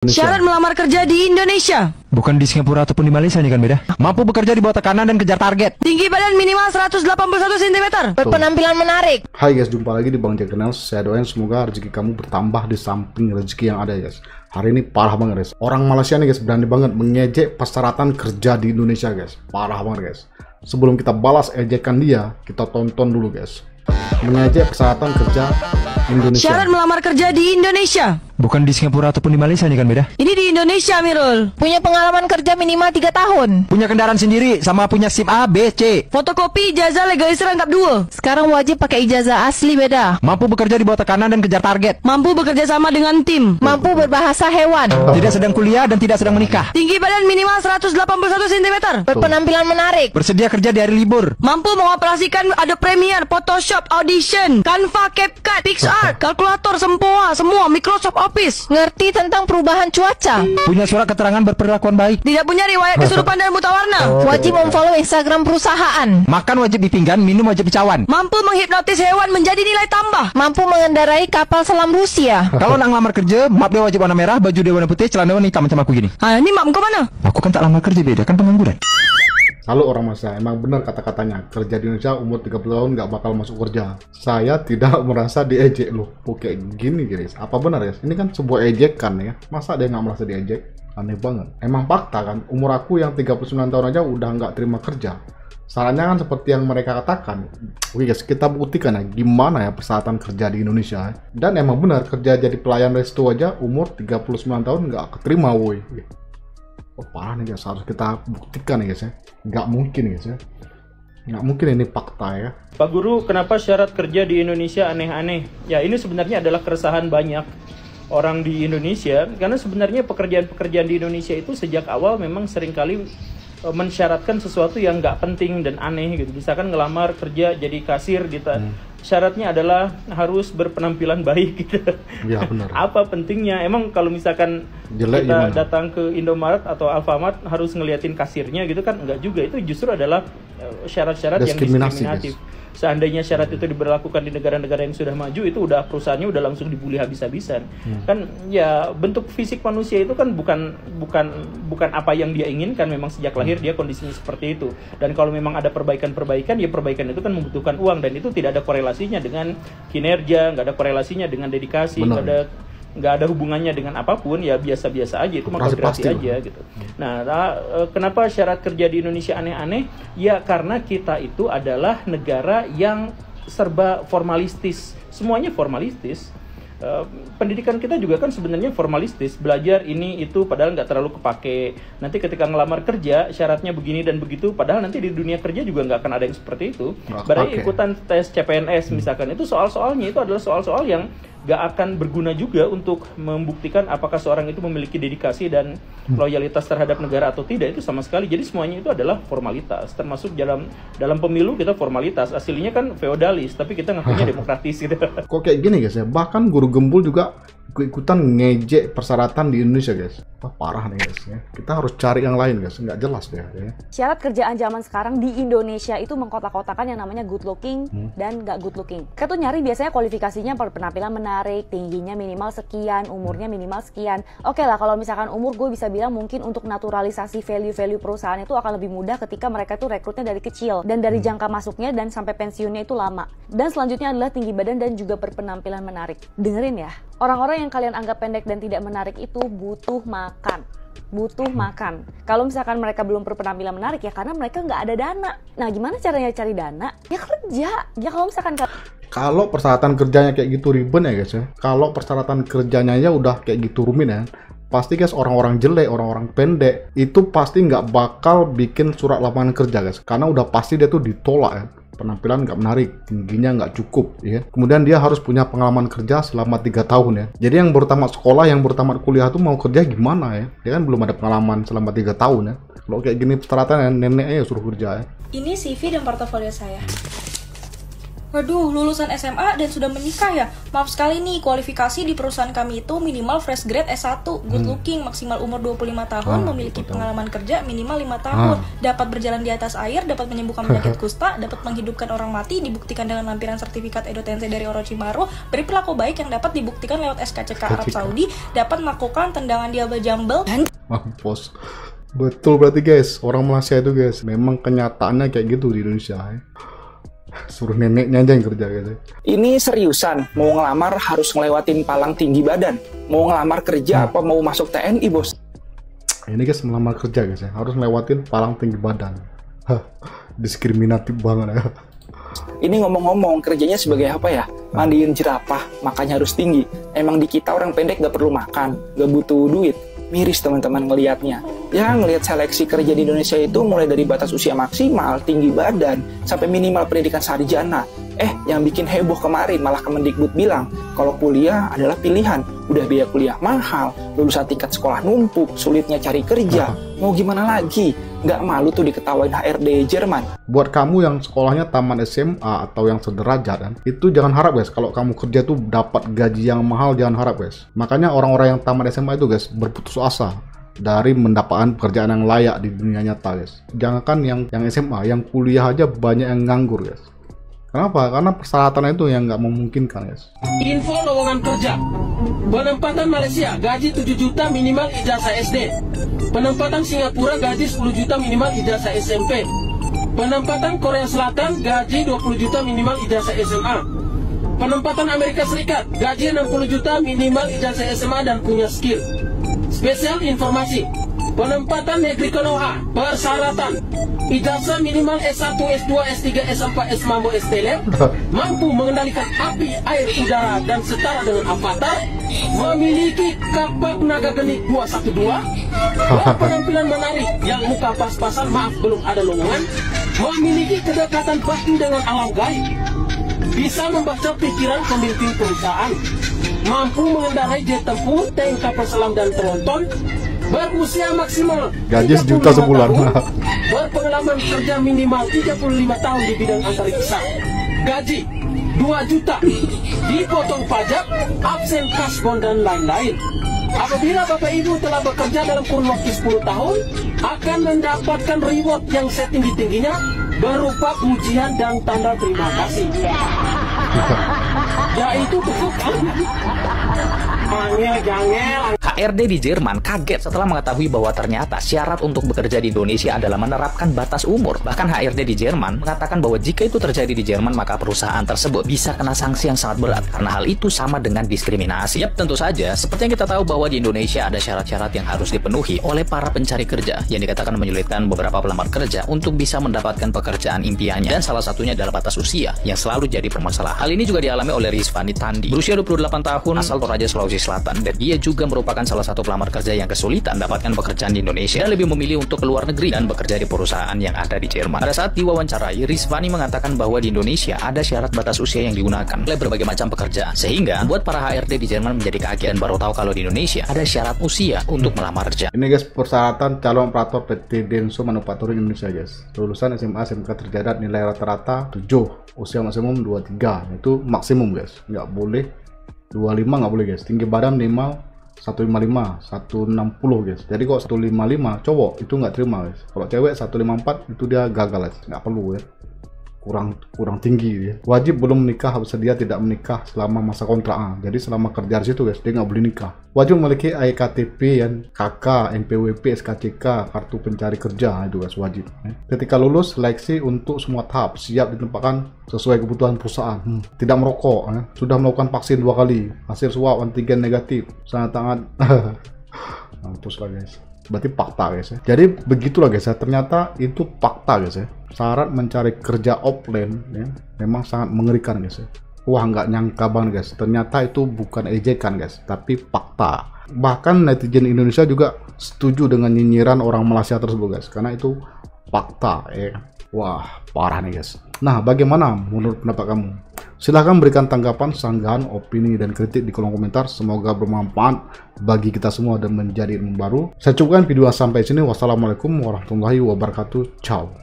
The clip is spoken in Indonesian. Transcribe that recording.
Syarat melamar kerja di Indonesia. Bukan di Singapura ataupun di Malaysia nih kan beda. Mampu bekerja di bawah tekanan dan kejar target. Tinggi badan minimal 181 cm. Berpenampilan menarik. Hai guys, jumpa lagi di Bang Jack Channel. Saya doain semoga rezeki kamu bertambah di samping rezeki yang ada guys. Hari ini parah banget guys. Orang Malaysia nih guys berani banget mengejek persyaratan kerja di Indonesia guys. Parah banget guys. Sebelum kita balas ejekan dia, kita tonton dulu guys. Mengejek persyaratan kerja Indonesia. Syarat melamar kerja di Indonesia. Bukan di Singapura ataupun di Malaysia nih kan beda. Ini di Indonesia, Mirul. Punya pengalaman kerja minimal 3 tahun. Punya kendaraan sendiri sama punya SIM A, B, C. Fotokopi ijazah legalisir lengkap 2. Sekarang wajib pakai ijazah asli beda. Mampu bekerja di bawah tekanan dan kejar target. Mampu bekerja sama dengan tim. Mampu berbahasa hewan. Tidak sedang kuliah dan tidak sedang menikah. Tinggi badan minimal 181 cm. Berpenampilan menarik. Bersedia kerja di hari libur. Mampu mengoperasikan Adobe Premiere, Photoshop, Audition, Canva, CapCut, PixArt, kalkulator, sempoa, semua Microsoft Office. Ngerti tentang perubahan cuaca. Punya surat keterangan berperlakuan baik. Tidak punya riwayat kesurupan dan buta warna. Wajib memfollow Instagram perusahaan. Makan wajib di pinggan, minum wajib di cawan. Mampu menghipnotis hewan menjadi nilai tambah. Mampu mengendarai kapal selam Rusia. Kalau nak ngelamar kerja, map dia wajib warna merah, baju dia warna putih, celana warna hitam macam aku gini. Ini mak kau mana? Aku kan tak lamar kerja beda, kan pengangguran. Halo orang Malaysia, emang benar kata-katanya kerja di Indonesia umur 30 tahun nggak bakal masuk kerja. Saya tidak merasa diejek loh. Oke gini guys, apa benar guys? Ini kan sebuah ejekan ya. Masa dia nggak merasa diejek? Aneh banget. Emang fakta kan, umur aku yang 39 tahun aja udah nggak terima kerja. Sarannya kan seperti yang mereka katakan. Oke guys, kita buktikan ya gimana ya persyaratan kerja di Indonesia. Dan emang benar kerja jadi pelayan resto aja umur 39 tahun nggak keterima woi. Oh parah nih guys, harus kita buktikan nih guys ya. Nggak mungkin guys ya. Nggak mungkin ini fakta ya. Pak Guru, kenapa syarat kerja di Indonesia aneh-aneh? Ya ini sebenarnya adalah keresahan banyak orang di Indonesia. Karena sebenarnya pekerjaan-pekerjaan di Indonesia itu sejak awal memang seringkali mensyaratkan sesuatu yang nggak penting dan aneh gitu. Misalkan ngelamar kerja jadi kasir syaratnya adalah harus berpenampilan baik gitu. Ya benar. Apa pentingnya? Emang kalau misalkan jelek kita gimana? datang ke Indomaret atau Alfamart harus ngeliatin kasirnya gitu kan? Enggak juga. Itu justru adalah syarat-syarat yang diskriminatif. Seandainya syarat itu diberlakukan di negara-negara yang sudah maju, itu udah perusahaannya udah langsung dibully habis-habisan. Kan ya bentuk fisik manusia itu kan bukan apa yang dia inginkan, memang sejak lahir dia kondisinya seperti itu. Dan kalau memang ada perbaikan-perbaikan, ya perbaikan itu kan membutuhkan uang, dan itu tidak ada korelasinya dengan kinerja, nggak ada korelasinya dengan dedikasi, nggak ada hubungannya dengan apapun, ya biasa-biasa aja, itu mah kodrati aja gitu. Nah, kenapa syarat kerja di Indonesia aneh-aneh? Ya karena kita itu adalah negara yang serba formalistis, semuanya formalistis. Pendidikan kita juga kan sebenarnya formalistis, belajar ini itu padahal nggak terlalu kepake. Nanti ketika ngelamar kerja syaratnya begini dan begitu, padahal nanti di dunia kerja juga nggak akan ada yang seperti itu. Berarti ikutan tes CPNS misalkan, itu soal-soalnya itu adalah soal-soal yang gak akan berguna juga untuk membuktikan apakah seorang itu memiliki dedikasi dan loyalitas terhadap negara atau tidak, itu sama sekali. Jadi semuanya itu adalah formalitas, termasuk dalam pemilu kita formalitas, aslinya kan feodalis, tapi kita ngakunya demokratis gitu. Kok kayak gini guys ya, bahkan guru gembul juga ikut-ikutan ngejek persyaratan di Indonesia guys. Wah parah nih guys ya, kita harus cari yang lain guys, nggak jelas deh ya. Syarat kerjaan zaman sekarang di Indonesia itu mengkotak-kotakan yang namanya good looking dan nggak good looking. Kita tuh nyari biasanya kualifikasinya penampilan menarik, tingginya minimal sekian, umurnya minimal sekian. Oke lah, kalau misalkan umur gue bisa bilang mungkin untuk naturalisasi value-value perusahaan itu akan lebih mudah ketika mereka tuh rekrutnya dari kecil dan dari jangka masuknya dan sampai pensiunnya itu lama. Dan selanjutnya adalah tinggi badan dan juga berpenampilan menarik. Dengerin ya, orang-orang yang kalian anggap pendek dan tidak menarik itu butuh makan. Kalau misalkan mereka belum berpenampilan menarik ya karena mereka nggak ada dana. Nah gimana caranya cari dana? Ya kerja. Ya Kalau persyaratan kerjanya kayak gitu ribet ya guys ya. Kalau persyaratan kerjanya ya udah kayak gitu rumit ya, pasti guys orang-orang jelek, orang-orang pendek itu pasti nggak bakal bikin surat lamaran kerja guys. Karena udah pasti dia tuh ditolak ya. Penampilan nggak menarik, tingginya nggak cukup ya. Kemudian dia harus punya pengalaman kerja selama 3 tahun ya. Jadi yang baru tamat sekolah, yang baru tamat kuliah tuh mau kerja gimana ya? Dia kan belum ada pengalaman selama 3 tahun ya. Kalau kayak gini persyaratan ya, neneknya ya suruh kerja ya. Ini CV dan portofolio saya. Waduh, lulusan SMA dan sudah menikah ya? Maaf sekali nih, kualifikasi di perusahaan kami itu minimal fresh grade S1, good looking, maksimal umur 25 tahun, memiliki pengalaman kerja minimal 5 tahun, dapat berjalan di atas air, dapat menyembuhkan penyakit kusta, dapat menghidupkan orang mati, dibuktikan dengan lampiran sertifikat Edo Tensei dari Orochimaru, berperilaku baik yang dapat dibuktikan lewat SKCK Arab Saudi, dapat melakukan tendangan diaba jambel, dan... Mampus. Betul berarti guys, orang Malaysia itu guys, memang kenyataannya kayak gitu di Indonesia ya. Suruh neneknya aja yang kerja gitu. Ini seriusan, mau ngelamar harus ngelewatin palang tinggi badan. Mau ngelamar kerja apa mau masuk TNI, bos? Ini guys, melamar kerja guys ya, harus ngelewatin palang tinggi badan. Hah, diskriminatif banget ya. Ini ngomong-ngomong, kerjanya sebagai apa ya? Mandiin jerapah, makanya harus tinggi. Emang di kita orang pendek gak perlu makan, gak butuh duit. Miris teman-teman ngelihatnya. Ya, ngelihat seleksi kerja di Indonesia itu mulai dari batas usia maksimal, tinggi badan, sampai minimal pendidikan sarjana. Yang bikin heboh kemarin malah Kemendikbud bilang kalau kuliah adalah pilihan. Udah biaya kuliah mahal, lulusan tingkat sekolah numpuk, sulitnya cari kerja. Mau gimana lagi? Nggak malu tuh diketawain HRD Jerman. Buat kamu yang sekolahnya taman SMA atau yang sederajat kan, itu jangan harap guys kalau kamu kerja tuh dapat gaji yang mahal, jangan harap guys. Makanya orang-orang yang taman SMA itu guys berputus asa dari mendapatkan pekerjaan yang layak di dunia nyata guys. Jangankan yang SMA, yang kuliah aja banyak yang nganggur guys. Kenapa? Karena persyaratan itu yang nggak memungkinkan guys. Info lowongan kerja. Penempatan Malaysia gaji 7 juta minimal ijazah SD. Penempatan Singapura gaji 10 juta minimal ijazah SMP. Penempatan Korea Selatan gaji 20 juta minimal ijazah SMA. Penempatan Amerika Serikat gaji 60 juta minimal ijazah SMA dan punya skill. Spesial informasi. Penempatan negeri Konoha, persyaratan ijazah minimal S1, S2, S3, S4, S5, S-Telem, mampu mengendalikan api, air, udara, dan setara dengan Avatar, memiliki kapal naga genik 212, penampilan menarik yang muka pas-pasan, maaf belum ada lowongan, memiliki kedekatan batin dengan alam gaib, bisa membaca pikiran pemimpin perusahaan, mampu mengendarai jet tempur, tank, kapal selam, dan tronton, berusia maksimal gaji sejuta sebulan, berpengalaman kerja minimal 35 tahun di bidang antariksa, gaji 2 juta, dipotong pajak, absen kasbon, dan lain-lain. Apabila Bapak Ibu telah bekerja dalam kurun waktu 10 tahun, akan mendapatkan reward yang setinggi-tingginya berupa pujian dan tanda terima kasih. Yaitu bukan angel. HRD di Jerman kaget setelah mengetahui bahwa ternyata syarat untuk bekerja di Indonesia adalah menerapkan batas umur. Bahkan HRD di Jerman mengatakan bahwa jika itu terjadi di Jerman, maka perusahaan tersebut bisa kena sanksi yang sangat berat karena hal itu sama dengan diskriminasi. Yap, tentu saja. Seperti yang kita tahu bahwa di Indonesia ada syarat-syarat yang harus dipenuhi oleh para pencari kerja yang dikatakan menyulitkan beberapa pelamar kerja untuk bisa mendapatkan pekerjaan impiannya. Dan salah satunya adalah batas usia yang selalu jadi permasalahan. Hal ini juga dialami oleh Rizvani Tandi, berusia 28 tahun, asal Toraja, Sulawesi Selatan, dan ia juga merupakan salah satu pelamar kerja yang kesulitan mendapatkan pekerjaan di Indonesia dan lebih memilih untuk keluar negeri dan bekerja di perusahaan yang ada di Jerman. Pada saat diwawancarai, Rizvani mengatakan bahwa di Indonesia ada syarat batas usia yang digunakan oleh berbagai macam pekerjaan, sehingga buat para HRD di Jerman menjadi kaget dan baru tahu kalau di Indonesia ada syarat usia untuk melamar kerja. Ini guys, persyaratan calon operator PT Denso Manufacturing Indonesia guys. Lulusan SMA, SMK tercatat nilai rata-rata 7, usia maksimum 23, itu maksimum guys. Nggak boleh 25, nggak boleh guys. Tinggi badan minimal 155, 160 guys. Jadi kok 155 cowok itu nggak terima guys. Kalau cewek 154 itu dia gagal guys. Nggak perlu ya. Kurang tinggi ya. Wajib belum menikah bersedia tidak menikah selama masa kontrak. Jadi selama kerja di situ guys, dia nggak boleh nikah. Wajib memiliki IKTP yang KK, MPWP, SKCK, kartu pencari kerja, itu guys wajib. Ketika lulus seleksi untuk semua tahap, siap ditempatkan sesuai kebutuhan perusahaan. Tidak merokok, sudah melakukan vaksin 2 kali, hasil swab antigen negatif, sangat tangan. Mampus lah guys. Berarti fakta guys ya. Jadi begitulah guys ya, ternyata itu fakta guys ya. Syarat mencari kerja offline ya, memang sangat mengerikan guys ya. Wah, nggak nyangka banget guys, ternyata itu bukan ejekan guys, tapi fakta. Bahkan netizen Indonesia juga setuju dengan nyinyiran orang Malaysia tersebut guys, karena itu fakta ya. Wah, parah nih guys. Nah, bagaimana menurut pendapat kamu? Silahkan berikan tanggapan, sanggahan, opini, dan kritik di kolom komentar. Semoga bermanfaat bagi kita semua dan menjadi ilmu baru. Saya cukupkan video sampai sini. Wassalamualaikum warahmatullahi wabarakatuh. Ciao.